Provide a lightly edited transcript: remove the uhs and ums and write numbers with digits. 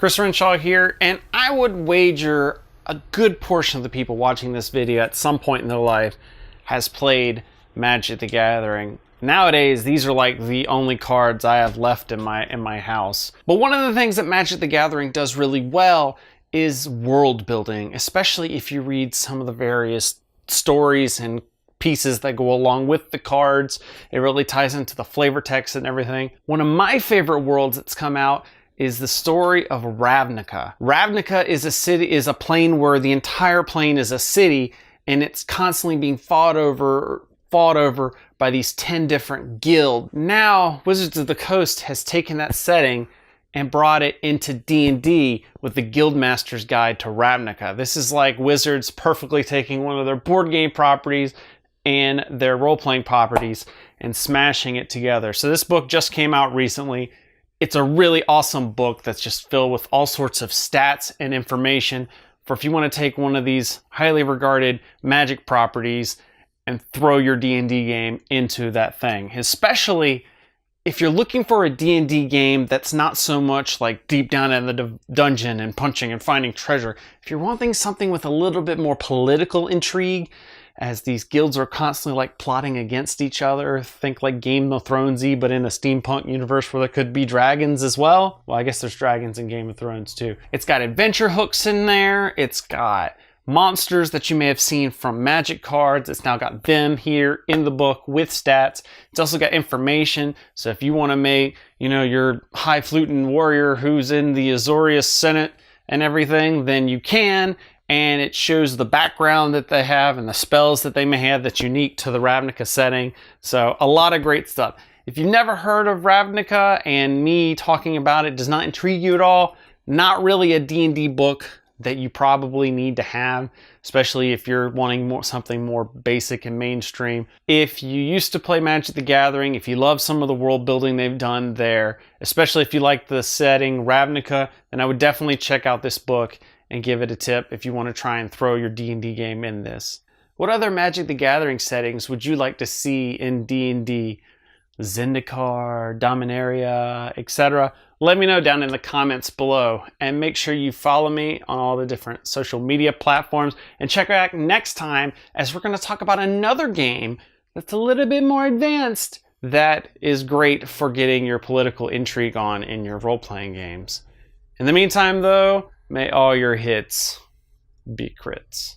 Chris Renshaw here, and I would wager a good portion of the people watching this video at some point in their life has played Magic the Gathering. Nowadays, these are like the only cards I have left in my house. But one of the things that Magic the Gathering does really well is world building, especially if you read some of the various stories and pieces that go along with the cards. It really ties into the flavor text and everything. One of my favorite worlds that's come out is the Story of Ravnica. Ravnica is a plane where the entire plane is a city, and it's constantly being fought over by these 10 different guilds. Now, Wizards of the Coast has taken that setting and brought it into D&D with the Guildmaster's Guide to Ravnica. This is like Wizards perfectly taking one of their board game properties and their role-playing properties and smashing it together. So this book just came out recently. It's a really awesome book that's just filled with all sorts of stats and information for if you want to take one of these highly regarded Magic properties and throw your D&D game into that thing. Especially if you're looking for a D&D game that's not so much like deep down in the dungeon and punching and finding treasure. If you're wanting something with a little bit more political intrigue, as these guilds are constantly like plotting against each other. Think like Game of Thrones-y, but in a steampunk universe where there could be dragons as well. Well, I guess there's dragons in Game of Thrones too. It's got adventure hooks in there. It's got monsters that you may have seen from Magic cards. It's now got them here in the book with stats. It's also got information. So if you want to make, your highfalutin warrior who's in the Azorius Senate and everything, then you can. And it shows the background that they have and the spells that they may have that's unique to the Ravnica setting. So a lot of great stuff. If you've never heard of Ravnica and me talking about it does not intrigue you at all, not really a D&D book that you probably need to have, especially if you're wanting something more basic and mainstream. If you used to play Magic the Gathering, if you love some of the world building they've done there, especially if you like the setting Ravnica, then I would definitely check out this book and give it a tip if you want to try and throw your D&D game in this. What other Magic the Gathering settings would you like to see in D&D? Zendikar, Dominaria, etc. Let me know down in the comments below, and make sure you follow me on all the different social media platforms, and check back next time as we're going to talk about another game that's a little bit more advanced that is great for getting your political intrigue on in your role-playing games. In the meantime though, may all your hits be crits.